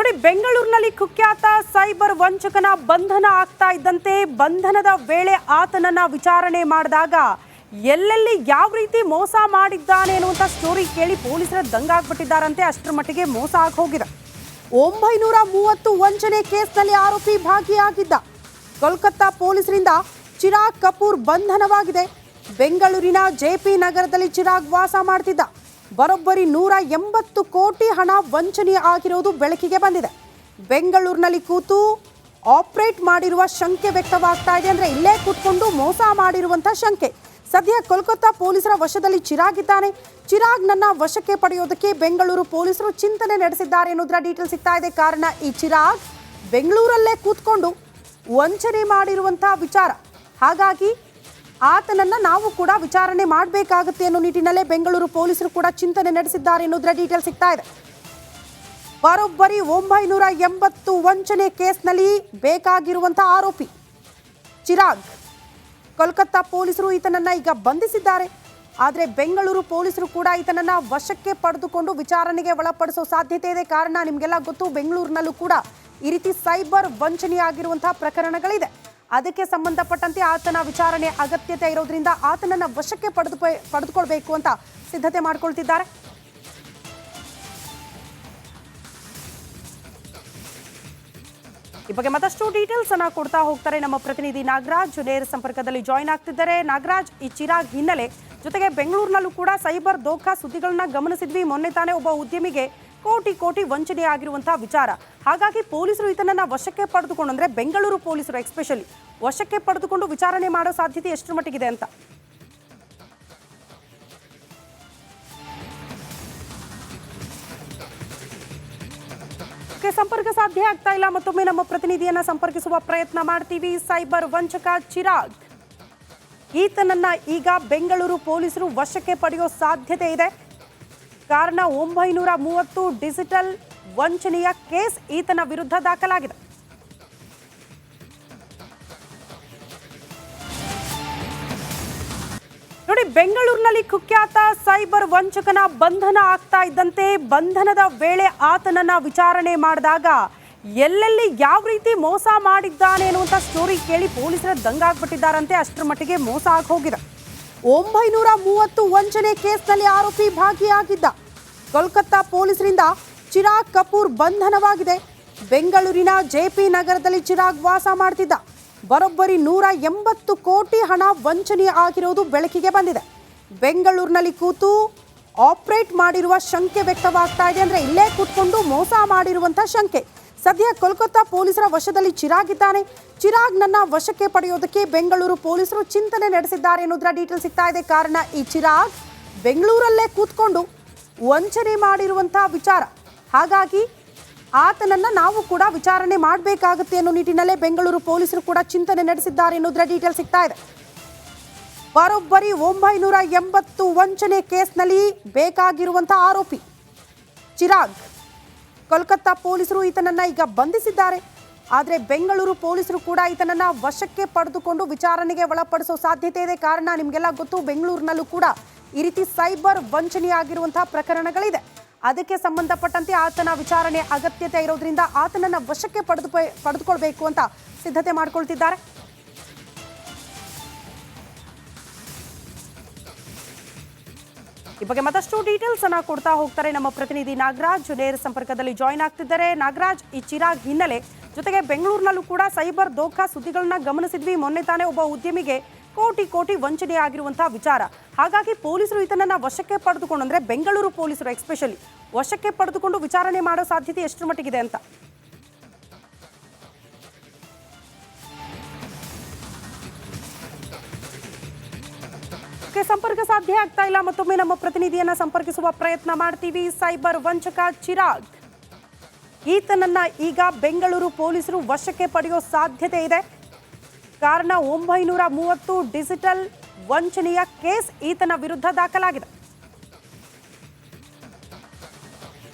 ನೋಡಿ, ಬೆಂಗಳೂರಿನಲ್ಲಿ ಕುಖ್ಯಾತ ಸೈಬರ್ ವಂಚಕನ ಬಂಧನ ಆಗ್ತಾ ಇದ್ದಂತೆ ಬಂಧನದ ವೇಳೆ ಆತನನ್ನ ವಿಚಾರಣೆ ಮಾಡಿದಾಗ ಎಲ್ಲೆಲ್ಲಿ ಯಾವ ರೀತಿ ಮೋಸ ಮಾಡಿದ್ದಾನೆ ಅನ್ನುವಂಥ ಸ್ಟೋರಿ ಕೇಳಿ ಪೊಲೀಸರ ದಂಗಾಗ್ಬಿಟ್ಟಿದ್ದಾರಂತೆ. ಅಷ್ಟರ ಮಟ್ಟಿಗೆ ಮೋಸ ಆಗಿ ಹೋಗಿದೆ. 930 ವಂಚನೆ ಕೇಸ್ನಲ್ಲಿ ಆರೋಪಿ ಭಾಗಿಯಾಗಿದ್ದ. ಕೋಲ್ಕತ್ತಾ ಪೊಲೀಸರಿಂದ ಚಿರಾಗ್ ಕಪೂರ್ ಬಂಧನವಾಗಿದೆ. ಬೆಂಗಳೂರಿನ ಜೆಪಿ ನಗರದಲ್ಲಿ ಚಿರಾಗ್ ವಾಸ ಮಾಡ್ತಿದ್ದ. ಬರೋಬ್ಬರಿ 180 ಕೋಟಿ ಹಣ ವಂಚನೆ ಆಗಿರುವುದು ಬೆಳಕಿಗೆ ಬಂದಿದೆ. ಬೆಂಗಳೂರಿನಲ್ಲಿ ಕೂತು ಆಪರೇಟ್ ಮಾಡಿರುವ ಶಂಕೆ ವ್ಯಕ್ತವಾಗ್ತಾ ಇದೆ. ಅಂದರೆ ಇಲ್ಲೇ ಕೂತ್ಕೊಂಡು ಮೋಸ ಮಾಡಿರುವಂಥ ಶಂಕೆ. ಸದ್ಯ ಕೋಲ್ಕತ್ತಾ ಪೊಲೀಸರ ವಶದಲ್ಲಿ ಚಿರಾಗ್ ಇದ್ದಾನೆ. ಚಿರಾಗ್ನನ್ನ ವಶಕ್ಕೆ ಪಡೆಯೋದಕ್ಕೆ ಬೆಂಗಳೂರು ಪೊಲೀಸರು ಚಿಂತನೆ ನಡೆಸಿದ್ದಾರೆ ಅನ್ನೋದರ ಡೀಟೇಲ್ ಸಿಗ್ತಾ ಇದೆ. ಕಾರಣ, ಈ ಚಿರಾಗ್ ಬೆಂಗಳೂರಲ್ಲೇ ಕೂತ್ಕೊಂಡು ವಂಚನೆ ಮಾಡಿರುವಂಥ ವಿಚಾರ. ಹಾಗಾಗಿ ಆತನನ್ನ ನಾವು ಕೂಡ ವಿಚಾರಣೆ ಮಾಡಬೇಕಾಗುತ್ತೆ ಅನ್ನೋ ನಿಟ್ಟಿನಲ್ಲೇ ಬೆಂಗಳೂರು ಪೊಲೀಸರು ಕೂಡ ಚಿಂತನೆ ನಡೆಸಿದ್ದಾರೆ ಅನ್ನೋದರ ಡೀಟೇಲ್ ಸಿಗ್ತಾ ಇದೆ. ಬರೋಬ್ಬರಿ 980 ವಂಚನೆ ಕೇಸ್ನಲ್ಲಿ ಬೇಕಾಗಿರುವಂಥ ಆರೋಪಿ ಚಿರಾಗ್. ಕೋಲ್ಕತ್ತಾ ಪೊಲೀಸರು ಈತನನ್ನ ಈಗ ಬಂಧಿಸಿದ್ದಾರೆ. ಆದರೆ ಬೆಂಗಳೂರು ಪೊಲೀಸರು ಕೂಡ ಈತನನ್ನ ವಶಕ್ಕೆ ಪಡೆದುಕೊಂಡು ವಿಚಾರಣೆಗೆ ಒಳಪಡಿಸೋ ಸಾಧ್ಯತೆ ಇದೆ. ಕಾರಣ, ನಿಮಗೆಲ್ಲ ಗೊತ್ತು, ಬೆಂಗಳೂರಿನಲ್ಲೂ ಕೂಡ ಈ ರೀತಿ ಸೈಬರ್ ವಂಚನೆಯಾಗಿರುವಂತಹ ಪ್ರಕರಣಗಳಿದೆ. ಅದಕ್ಕೆ ಸಂಬಂಧಪಟ್ಟಂತೆ ಆತನ ವಿಚಾರಣೆ ಅಗತ್ಯತೆ ಇರೋದ್ರಿಂದ ಆತನನ್ನ ವಶಕ್ಕೆ ಪಡೆದುಕೊಳ್ಬೇಕು ಅಂತ ಸಿದ್ಧತೆ ಮಾಡಿಕೊಳ್ತಿದ್ದಾರೆ. ಈ ಬಗ್ಗೆ ಮತ್ತಷ್ಟು ಡೀಟೇಲ್ಸ್ ಅನ್ನ ಕೊಡ್ತಾ ಹೋಗ್ತಾರೆ ನಮ್ಮ ಪ್ರತಿನಿಧಿ ನಾಗರಾಜ್. ನೇರ ಸಂಪರ್ಕದಲ್ಲಿ ಜಾಯಿನ್ ಆಗ್ತಿದ್ದಾರೆ. ನಾಗರಾಜ್, ಈ ಚಿರಾಗ್ ಹಿನ್ನೆಲೆ ಜೊತೆಗೆ ಬೆಂಗಳೂರಿನಲ್ಲೂ ಕೂಡ ಸೈಬರ್ ದೋಖಾ ಸುದ್ದಿಗಳನ್ನ ಗಮನಿಸಿದ್ವಿ. ಮೊನ್ನೆ ತಾನೇ ಒಬ್ಬ ಉದ್ಯಮಿಗೆ ಕೋಟಿ ವಂಚನೆ ಆಗಿರುವಂತಹ ವಿಚಾರ. ಹಾಗಾಗಿ ಪೊಲೀಸರು ಈತನನ್ನ ವಶಕ್ಕೆ ಪಡೆದುಕೊಂಡು, ಅಂದ್ರೆ ಬೆಂಗಳೂರು ಪೊಲೀಸರು ಎಸ್ಪೆಷಲಿ ವಶಕ್ಕೆ ಪಡೆದುಕೊಂಡು ವಿಚಾರಣೆ ಮಾಡೋ ಸಾಧ್ಯತೆ ಎಷ್ಟರ ಮಟ್ಟಿಗಿದೆ ಅಂತ? ಸಂಪರ್ಕ ಸಾಧ್ಯ ಆಗ್ತಾ ಇಲ್ಲ. ಮತ್ತೊಮ್ಮೆ ನಮ್ಮ ಪ್ರತಿನಿಧಿಯನ್ನ ಸಂಪರ್ಕಿಸುವ ಪ್ರಯತ್ನ ಮಾಡ್ತೀವಿ. ಸೈಬರ್ ವಂಚಕ ಚಿರಾಗ್, ಈತನನ್ನ ಈಗ ಬೆಂಗಳೂರು ಪೊಲೀಸರು ವಶಕ್ಕೆ ಪಡೆಯೋ ಸಾಧ್ಯತೆ ಇದೆ. ಕಾರಣ, 930 ಡಿಜಿಟಲ್ ವಂಚನೆಯ ಕೇಸ್ ಈತನ ವಿರುದ್ಧ ದಾಖಲಾಗಿದೆ. ನೋಡಿ, ಬೆಂಗಳೂರಿನಲ್ಲಿ ಕುಖ್ಯಾತ ಸೈಬರ್ ವಂಚಕನ ಬಂಧನ ಆಗ್ತಾ ಇದ್ದಂತೆ ಬಂಧನದ ವೇಳೆ ಆತನನ್ನ ವಿಚಾರಣೆ ಮಾಡಿದಾಗ ಎಲ್ಲೆಲ್ಲಿ ಯಾವ ರೀತಿ ಮೋಸ ಮಾಡಿದ್ದಾನೆ ಅನ್ನುವಂಥ ಸ್ಟೋರಿ ಕೇಳಿ ಪೊಲೀಸರ ದಂಗಾಗ್ಬಿಟ್ಟಿದ್ದಾರಂತೆ. ಅಷ್ಟರ ಮಟ್ಟಿಗೆ ಮೋಸ ಆಗಿ ಹೋಗಿದೆ. 930 ವಂಚನೆ ಕೇಸ್ನಲ್ಲಿ ಆರೋಪಿ ಭಾಗಿಯಾಗಿದ್ದ. ಕೋಲ್ಕತ್ತಾ ಪೊಲೀಸರಿಂದ ಚಿರಾಗ್ ಕಪೂರ್ ಬಂಧನವಾಗಿದೆ. ಬೆಂಗಳೂರಿನ ಜೆಪಿ ನಗರದಲ್ಲಿ ಚಿರಾಗ್ ವಾಸ ಮಾಡ್ತಿದ್ದ. ಬರೋಬ್ಬರಿ 180 ಕೋಟಿ ಹಣ ವಂಚನೆ ಆಗಿರುವುದು ಬೆಳಕಿಗೆ ಬಂದಿದೆ. ಬೆಂಗಳೂರಿನಲ್ಲಿ ಕೂತು ಆಪರೇಟ್ ಮಾಡಿರುವ ಶಂಕೆ ವ್ಯಕ್ತವಾಗ್ತಾ ಇದೆ. ಅಂದರೆ ಇಲ್ಲೇ ಕೂತ್ಕೊಂಡು ಮೋಸ ಮಾಡಿರುವಂಥ ಶಂಕೆ. ಸದ್ಯ ಕೋಲ್ಕತ್ತಾ ಪೊಲೀಸರ ವಶದಲ್ಲಿ ಚಿರಾಗ್ ಇದ್ದಾನೆ. ಚಿರಾಗ್ನನ್ನ ವಶಕ್ಕೆ ಪಡೆಯೋದಕ್ಕೆ ಬೆಂಗಳೂರು ಪೊಲೀಸರು ಚಿಂತನೆ ನಡೆಸಿದ್ದಾರೆ ಅನ್ನೋದರ ಡೀಟೇಲ್ ಸಿಗ್ತಾ ಇದೆ. ಕಾರಣ, ಈ ಚಿರಾಗ್ ಬೆಂಗಳೂರಲ್ಲೇ ಕೂತ್ಕೊಂಡು ವಂಚನೆ ಮಾಡಿರುವಂಥ ವಿಚಾರ. ಹಾಗಾಗಿ ಆತನನ್ನ ನಾವು ಕೂಡ ವಿಚಾರಣೆ ಮಾಡಬೇಕಾಗುತ್ತೆ ಅನ್ನೋ ನಿಟ್ಟಿನಲ್ಲೇ ಬೆಂಗಳೂರು ಪೊಲೀಸರು ಕೂಡ ಚಿಂತನೆ ನಡೆಸಿದ್ದಾರೆ ಅನ್ನೋದರ ಡೀಟೇಲ್ ಸಿಗ್ತಾ ಇದೆ. ಬರೋಬ್ಬರಿ 980 ವಂಚನೆ ಕೇಸ್ನಲ್ಲಿ ಬೇಕಾಗಿರುವಂಥ ಆರೋಪಿ ಚಿರಾಗ್. ಕೋಲ್ಕತ್ತಾ ಪೊಲೀಸರು ಈತನನ್ನ ಈಗ ಬಂಧಿಸಿದ್ದಾರೆ. ಆದರೆ ಬೆಂಗಳೂರು ಪೊಲೀಸರು ಕೂಡ ಈತನನ್ನ ವಶಕ್ಕೆ ಪಡೆದುಕೊಂಡು ವಿಚಾರಣೆಗೆ ಒಳಪಡಿಸೋ ಸಾಧ್ಯತೆ ಇದೆ. ಕಾರಣ, ನಿಮಗೆಲ್ಲ ಗೊತ್ತು, ಬೆಂಗಳೂರಿನಲ್ಲೂ ಕೂಡ ಈ ರೀತಿ ಸೈಬರ್ ವಂಚನೆಯಾಗಿರುವಂತಹ ಪ್ರಕರಣಗಳಿದೆ. ಅದಕ್ಕೆ ಸಂಬಂಧಪಟ್ಟಂತೆ ಆತನ ವಿಚಾರಣೆ ಅಗತ್ಯತೆ ಇರೋದ್ರಿಂದ ಆತನನ್ನ ವಶಕ್ಕೆ ಪಡೆದುಕೊಳ್ಬೇಕು ಅಂತ ಸಿದ್ಧತೆ ಮಾಡಿಕೊಳ್ತಿದ್ದಾರೆ. ಈ ಬಗ್ಗೆ ಮತ್ತಷ್ಟು ಡೀಟೇಲ್ಸ್ ಅನ್ನ ಕೊಡ್ತಾ ಹೋಗ್ತಾರೆ ನಮ್ಮ ಪ್ರತಿನಿಧಿ ನಾಗರಾಜ್. ನೇರ ಸಂಪರ್ಕದಲ್ಲಿ ಜಾಯಿನ್ ಆಗ್ತಿದ್ದಾರೆ. ನಾಗರಾಜ್, ಈ ಚಿರಾಗ್ ಹಿನ್ನೆಲೆ ಜೊತೆಗೆ ಬೆಂಗಳೂರಿನಲ್ಲೂ ಕೂಡ ಸೈಬರ್ ದೋಖಾ ಸುದ್ದಿಗಳನ್ನ ಗಮನಿಸಿದ್ವಿ. ಮೊನ್ನೆ ತಾನೇ ಒಬ್ಬ ಉದ್ಯಮಿಗೆ ಕೋಟಿ ವಂಚನೆ ಆಗಿರುವಂತಹ ವಿಚಾರ. ಹಾಗಾಗಿ ಪೊಲೀಸರು ಈತನನ್ನ ವಶಕ್ಕೆ ಪಡೆದುಕೊಂಡು, ಅಂದ್ರೆ ಬೆಂಗಳೂರು ಪೊಲೀಸರು ಎಸ್ಪೆಷಲಿ ವಶಕ್ಕೆ ಪಡೆದುಕೊಂಡು ವಿಚಾರಣೆ ಮಾಡೋ ಸಾಧ್ಯತೆ ಎಷ್ಟರ ಮಟ್ಟಿಗಿದೆ ಅಂತ? ಸಂಪರ್ಕ ಸಾಧ್ಯ ಆಗ್ತಾ ಇಲ್ಲ. ಮತ್ತೊಮ್ಮೆ ನಮ್ಮ ಪ್ರತಿನಿಧಿಯನ್ನ ಸಂಪರ್ಕಿಸುವ ಪ್ರಯತ್ನ ಮಾಡ್ತೀವಿ. ಸೈಬರ್ ವಂಚಕ ಚಿರಾಗ್, ಈತನನ್ನ ಈಗ ಬೆಂಗಳೂರು ಪೊಲೀಸರು ವಶಕ್ಕೆ ಪಡೆಯೋ ಸಾಧ್ಯತೆ ಇದೆ. ಕಾರಣ, 930 ಡಿಜಿಟಲ್ ವಂಚನೆಯ ಕೇಸ್ ಈತನ ವಿರುದ್ಧ ದಾಖಲಾಗಿದೆ.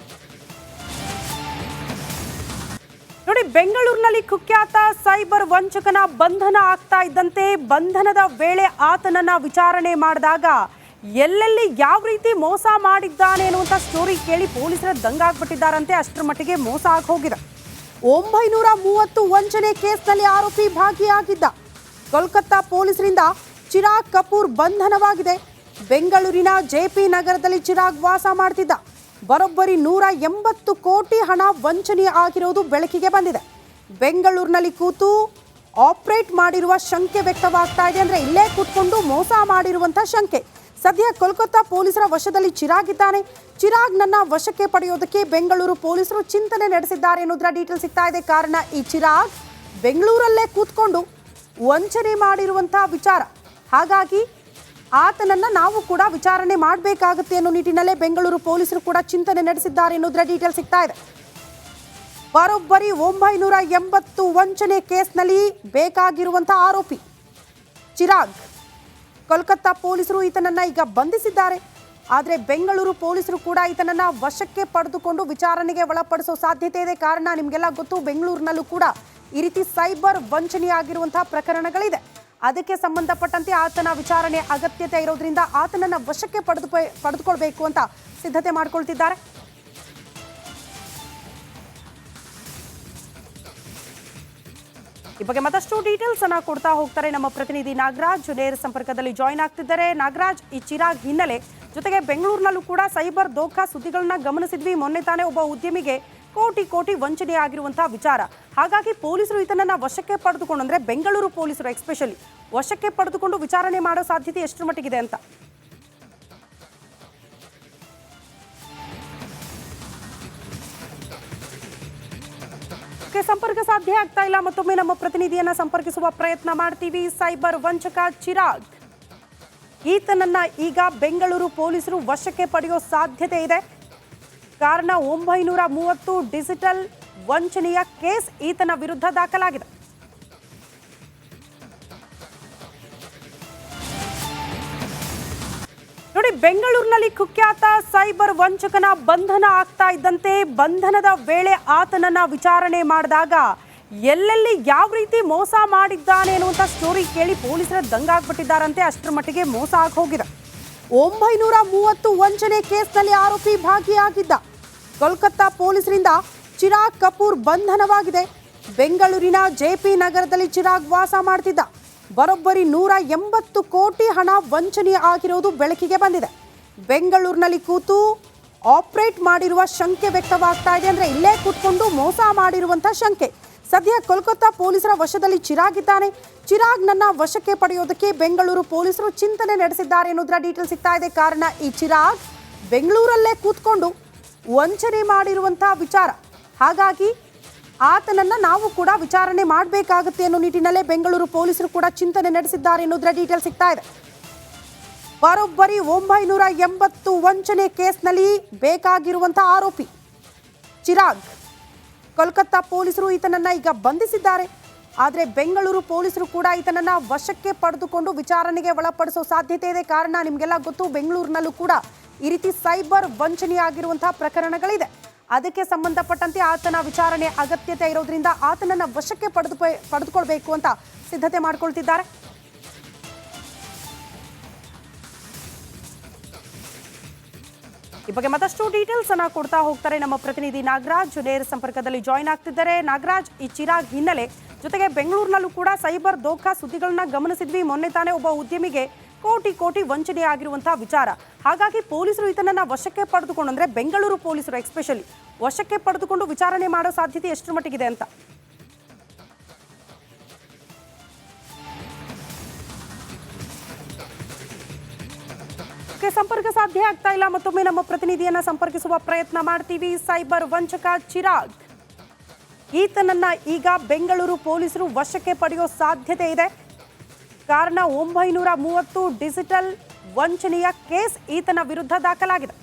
ನೋಡಿ, ಬೆಂಗಳೂರಿನಲ್ಲಿ ಕುಖ್ಯಾತ ಸೈಬರ್ ವಂಚಕನ ಬಂಧನ ಆಗ್ತಾ ಇದ್ದಂತೆ ಬಂಧನದ ವೇಳೆ ಆತನನ್ನ ವಿಚಾರಣೆ ಮಾಡಿದಾಗ ಎಲ್ಲೆಲ್ಲಿ ಯಾವ ರೀತಿ ಮೋಸ ಮಾಡಿದ್ದಾನೆ ಅನ್ನುವಂಥ ಸ್ಟೋರಿ ಕೇಳಿ ಪೊಲೀಸರ ದಂಗಾಗ್ಬಿಟ್ಟಿದ್ದಾರಂತೆ. ಅಷ್ಟರ ಮಟ್ಟಿಗೆ ಮೋಸ ಆಗಿ ಹೋಗಿದೆ. 930 ವಂಚನೆ ಕೇಸ್ನಲ್ಲಿ ಆರೋಪಿ ಭಾಗಿಯಾಗಿದ್ದ. ಕೋಲ್ಕತ್ತಾ ಪೊಲೀಸರಿಂದ ಚಿರಾಗ್ ಕಪೂರ್ ಬಂಧನವಾಗಿದೆ. ಬೆಂಗಳೂರಿನ ಜೆಪಿ ನಗರದಲ್ಲಿ ಚಿರಾಗ್ ವಾಸ ಮಾಡ್ತಿದ್ದ. ಬರೋಬ್ಬರಿ 180 ಕೋಟಿ ಹಣ ವಂಚನೆ ಆಗಿರೋದು ಬೆಳಕಿಗೆ ಬಂದಿದೆ. ಬೆಂಗಳೂರಿನಲ್ಲಿ ಕೂತು ಆಪರೇಟ್ ಮಾಡಿರುವ ಶಂಕೆ ವ್ಯಕ್ತವಾಗ್ತಾ ಇದೆ. ಅಂದರೆ ಇಲ್ಲೇ ಕೂತ್ಕೊಂಡು ಮೋಸ ಮಾಡಿರುವಂಥ ಶಂಕೆ. ಸದ್ಯ ಕೋಲ್ಕತ್ತಾ ಪೊಲೀಸರ ವಶದಲ್ಲಿ ಚಿರಾಗ್ ಇದ್ದಾನೆ. ಚಿರಾಗ್ನನ್ನ ವಶಕ್ಕೆ ಪಡೆಯೋದಕ್ಕೆ ಬೆಂಗಳೂರು ಪೊಲೀಸರು ಚಿಂತನೆ ನಡೆಸಿದ್ದಾರೆ ಅನ್ನೋದರ ಡೀಟೇಲ್ ಸಿಗ್ತಾ ಇದೆ. ಕಾರಣ ಈ ಚಿರಾಗ್ ಬೆಂಗಳೂರಲ್ಲೇ ಕೂತ್ಕೊಂಡು ವಂಚನೆ ಮಾಡಿರುವಂಥ ವಿಚಾರ. ಹಾಗಾಗಿ ಆತನನ್ನ ನಾವು ಕೂಡ ವಿಚಾರಣೆ ಮಾಡಬೇಕಾಗುತ್ತೆ ಅನ್ನೋ ನಿಟ್ಟಿನಲ್ಲೇ ಬೆಂಗಳೂರು ಪೊಲೀಸರು ಕೂಡ ಚಿಂತನೆ ನಡೆಸಿದ್ದಾರೆ ಅನ್ನೋದರ ಡೀಟೇಲ್ ಸಿಗ್ತಾ ಇದೆ. ಬರೋಬ್ಬರಿ 980 ವಂಚನೆ ಕೇಸ್ನಲ್ಲಿ ಬೇಕಾಗಿರುವಂಥ ಆರೋಪಿ ಚಿರಾಗ್. ಕೋಲ್ಕತ್ತಾ ಪೊಲೀಸರು ಈತನನ್ನ ಈಗ ಬಂಧಿಸಿದ್ದಾರೆ. ಆದರೆ ಬೆಂಗಳೂರು ಪೊಲೀಸರು ಕೂಡ ಈತನನ್ನ ವಶಕ್ಕೆ ಪಡೆದುಕೊಂಡು ವಿಚಾರಣೆಗೆ ಒಳಪಡಿಸೋ ಸಾಧ್ಯತೆ ಇದೆ. ಕಾರಣ ನಿಮಗೆಲ್ಲ ಗೊತ್ತು, ಬೆಂಗಳೂರಿನಲ್ಲೂ ಕೂಡ ಈ ರೀತಿ ಸೈಬರ್ ವಂಚನೆ ಆಗಿರುವಂತಹ ಪ್ರಕರಣಗಳಿದೆ. ಅದಕ್ಕೆ ಸಂಬಂಧಪಟ್ಟಂತೆ ಆತನ ವಿಚಾರಣೆ ಅಗತ್ಯತೆ ಇರೋದ್ರಿಂದ ಆತನನ್ನ ವಶಕ್ಕೆ ಪಡೆದುಕೊಳ್ಬೇಕು ಅಂತ ಸಿದ್ಧತೆ ಮಾಡಿಕೊಳ್ತಿದ್ದಾರೆ. ಈ ಬಗ್ಗೆ ಮತ್ತಷ್ಟು ಡೀಟೇಲ್ಸ್ ಅನ್ನ ಕೊಡ್ತಾ ಹೋಗ್ತಾರೆ ನಮ್ಮ ಪ್ರತಿನಿಧಿ ನಾಗರಾಜ್. ನೇರ ಸಂಪರ್ಕದಲ್ಲಿ ಜಾಯಿನ್ ಆಗ್ತಿದ್ದಾರೆ. ನಾಗರಾಜ್, ಈ ಚಿರಾಗ್ ಹಿನ್ನೆಲೆ ಜೊತೆಗೆ ಬೆಂಗಳೂರಿನಲ್ಲೂ ಕೂಡ ಸೈಬರ್ ದೋಖಾ ಸುದ್ದಿಗಳನ್ನ ಗಮನಿಸಿದ್ವಿ. ಮೊನ್ನೆ ತಾನೇ ಒಬ್ಬ ಉದ್ಯಮಿಗೆ ಕೋಟಿ ವಂಚನೆ ಆಗಿರುವಂತಹ ವಿಚಾರ. ಹಾಗಾಗಿ ಪೊಲೀಸರು ಇದನ್ನ ವಶಕ್ಕೆ ಪಡೆದುಕೊಂಡು, ಅಂದ್ರೆ ಬೆಂಗಳೂರು ಪೊಲೀಸರು ಎಸ್ಪೆಷಲಿ ವಶಕ್ಕೆ ಪಡೆದುಕೊಂಡು ವಿಚಾರಣೆ ಮಾಡೋ ಸಾಧ್ಯತೆ ಎಷ್ಟರ ಮಟ್ಟಿಗಿದೆ ಅಂತ? ಸಂಪರ್ಕ ಸಾಧ್ಯ ಆಗ್ತಾ ಇಲ್ಲ. ಮತ್ತೊಮ್ಮೆ ನಮ್ಮ ಪ್ರತಿನಿಧಿಯನ್ನ ಸಂಪರ್ಕಿಸುವ ಪ್ರಯತ್ನ ಮಾಡ್ತೀವಿ. ಸೈಬರ್ ವಂಚಕ ಚಿರಾಗ್, ಈತನನ್ನ ಈಗ ಬೆಂಗಳೂರು ಪೊಲೀಸರು ವಶಕ್ಕೆ ಪಡೆಯೋ ಸಾಧ್ಯತೆ ಇದೆ. ಕಾರಣ 930 ಡಿಜಿಟಲ್ ವಂಚನೆಯ ಕೇಸ್ ಈತನ ವಿರುದ್ಧ ದಾಖಲಾಗಿದೆ. ನೋಡಿ, ಬೆಂಗಳೂರಿನಲ್ಲಿ ಕುಖ್ಯಾತ ಸೈಬರ್ ವಂಚಕನ ಬಂಧನ ಆಗ್ತಾ ಇದ್ದಂತೆ ಬಂಧನದ ವೇಳೆ ಆತನನ್ನ ವಿಚಾರಣೆ ಮಾಡಿದಾಗ ಎಲ್ಲೆಲ್ಲಿ ಯಾವ ರೀತಿ ಮೋಸ ಮಾಡಿದ್ದಾನೆ ಅನ್ನುವಂಥ ಸ್ಟೋರಿ ಕೇಳಿ ಪೊಲೀಸರ ದಂಗಾಗ್ಬಿಟ್ಟಿದ್ದಾರಂತೆ. ಅಷ್ಟರ ಮಟ್ಟಿಗೆ ಮೋಸ ಆಗಿ ಹೋಗಿದೆ. 930 ವಂಚನೆ ಕೇಸ್ನಲ್ಲಿ ಆರೋಪಿ ಭಾಗಿಯಾಗಿದ್ದ. ಕೋಲ್ಕತ್ತಾ ಪೊಲೀಸರಿಂದ ಚಿರಾಗ್ ಕಪೂರ್ ಬಂಧನವಾಗಿದೆ. ಬೆಂಗಳೂರಿನ ಜೆಪಿ ನಗರದಲ್ಲಿ ಚಿರಾಗ್ ವಾಸ ಮಾಡ್ತಿದ್ದ. ಬರೋಬ್ಬರಿ 180 ಕೋಟಿ ಹಣ ವಂಚನೆ ಆಗಿರೋದು ಬೆಳಕಿಗೆ ಬಂದಿದೆ. ಬೆಂಗಳೂರಿನಲ್ಲಿ ಕೂತು ಆಪರೇಟ್ ಮಾಡಿರುವ ಶಂಕೆ ವ್ಯಕ್ತವಾಗ್ತಾ ಇದೆ. ಅಂದರೆ ಇಲ್ಲೇ ಕೂತ್ಕೊಂಡು ಮೋಸ ಮಾಡಿರುವಂಥ ಶಂಕೆ. ಸದ್ಯ ಕೋಲ್ಕತ್ತಾ ಪೊಲೀಸರ ವಶದಲ್ಲಿ ಚಿರಾಗ್ ಇದ್ದಾನೆ. ಚಿರಾಗ್ನನ್ನ ವಶಕ್ಕೆ ಪಡೆಯೋದಕ್ಕೆ ಬೆಂಗಳೂರು ಪೊಲೀಸರು ಚಿಂತನೆ ನಡೆಸಿದ್ದಾರೆ ಅನ್ನೋದರ ಡೀಟೇಲ್ ಸಿಗ್ತಾ ಇದೆ. ಕಾರಣ ಈ ಚಿರಾಗ್ ಬೆಂಗಳೂರಲ್ಲೇ ಕೂತ್ಕೊಂಡು ವಂಚನೆ ಮಾಡಿರುವಂಥ ವಿಚಾರ. ಹಾಗಾಗಿ ಆತನನ್ನ ನಾವು ಕೂಡ ವಿಚಾರಣೆ ಮಾಡಬೇಕಾಗುತ್ತೆ ಅನ್ನೋ ನಿಟ್ಟಿನಲ್ಲೇ ಬೆಂಗಳೂರು ಪೊಲೀಸರು ಕೂಡ ಚಿಂತನೆ ನಡೆಸಿದ್ದಾರೆ ಅನ್ನೋದರ ಡೀಟೇಲ್ ಸಿಗ್ತಾ ಇದೆ. ಬರೋಬ್ಬರಿ 980 ವಂಚನೆ ಕೇಸ್ನಲ್ಲಿ ಬೇಕಾಗಿರುವಂಥ ಆರೋಪಿ ಚಿರಾಗ್. ಕೋಲ್ಕತ್ತಾ ಪೊಲೀಸರು ಈತನನ್ನ ಈಗ ಬಂಧಿಸಿದ್ದಾರೆ. ಆದರೆ ಬೆಂಗಳೂರು ಪೊಲೀಸರು ಕೂಡ ಈತನನ್ನ ವಶಕ್ಕೆ ಪಡೆದುಕೊಂಡು ವಿಚಾರಣೆಗೆ ಒಳಪಡಿಸೋ ಸಾಧ್ಯತೆ ಇದೆ. ಕಾರಣ ನಿಮಗೆಲ್ಲ ಗೊತ್ತು, ಬೆಂಗಳೂರಿನಲ್ಲೂ ಕೂಡ ಈ ರೀತಿ ಸೈಬರ್ ವಂಚನೆ ಆಗಿರುವಂತಹ ಪ್ರಕರಣಗಳಿದೆ. ಅದಕ್ಕೆ ಸಂಬಂಧಪಟ್ಟಂತೆ ಆತನ ವಿಚಾರಣೆ ಅಗತ್ಯತೆ ಇರೋದ್ರಿಂದ ಆತನನ್ನ ವಶಕ್ಕೆ ಪಡೆದುಕೊಳ್ಬೇಕು ಅಂತ ಸಿದ್ಧತೆ ಮಾಡಿಕೊಳ್ತಿದ್ದಾರೆ. ಈ ಬಗ್ಗೆ ಮತ್ತಷ್ಟು ಡೀಟೇಲ್ಸ್ ಅನ್ನ ಕೊಡ್ತಾ ಹೋಗ್ತಾರೆ ನಮ್ಮ ಪ್ರತಿನಿಧಿ ನಾಗರಾಜ್. ನೇರ ಸಂಪರ್ಕದಲ್ಲಿ ಜಾಯಿನ್ ಆಗ್ತಿದ್ದಾರೆ. ನಾಗರಾಜ್, ಈ ಚಿರಾಗ್ ಹಿನ್ನೆಲೆ ಜೊತೆಗೆ ಬೆಂಗಳೂರಿನಲ್ಲೂ ಕೂಡ ಸೈಬರ್ ದೋಖಾ ಸುದ್ದಿಗಳನ್ನ ಗಮನಿಸಿದ್ವಿ. ಮೊನ್ನೆ ತಾನೇ ಒಬ್ಬ ಉದ್ಯಮಿಗೆ ಕೋಟಿ ವಂಚನೆ ಆಗಿರುವಂತಹ ವಿಚಾರ. ಹಾಗಾಗಿ ಪೊಲೀಸರು ಇದನ್ನ ವಶಕ್ಕೆ ಪಡೆದುಕೊಂಡು, ಅಂದ್ರೆ ಬೆಂಗಳೂರು ಪೊಲೀಸರು ಎಸ್ಪೆಷಲಿ ವಶಕ್ಕೆ ಪಡೆದುಕೊಂಡು ವಿಚಾರಣೆ ಮಾಡೋ ಸಾಧ್ಯತೆ ಎಷ್ಟರ ಮಟ್ಟಿಗಿದೆ ಅಂತ? ಸಂಪರ್ಕ ಸಾಧ್ಯ ಆಗ್ತಾ ಇಲ್ಲ. ಮತ್ತೊಮ್ಮೆ ನಮ್ಮ ಪ್ರತಿನಿಧಿಯನ್ನ ಸಂಪರ್ಕಿಸುವ ಪ್ರಯತ್ನ ಮಾಡ್ತೀವಿ. ಸೈಬರ್ ವಂಚಕ ಚಿರಾಗ್, ಈತನನ್ನ ಈಗ ಬೆಂಗಳೂರು ಪೊಲೀಸರು ವಶಕ್ಕೆ ಪಡೆಯೋ ಸಾಧ್ಯತೆ ಇದೆ. ಕಾರಣ 930 ಡಿಜಿಟಲ್ ವಂಚನೆಯ ಕೇಸ್ ಈತನ ವಿರುದ್ಧ ದಾಖಲಾಗಿದೆ.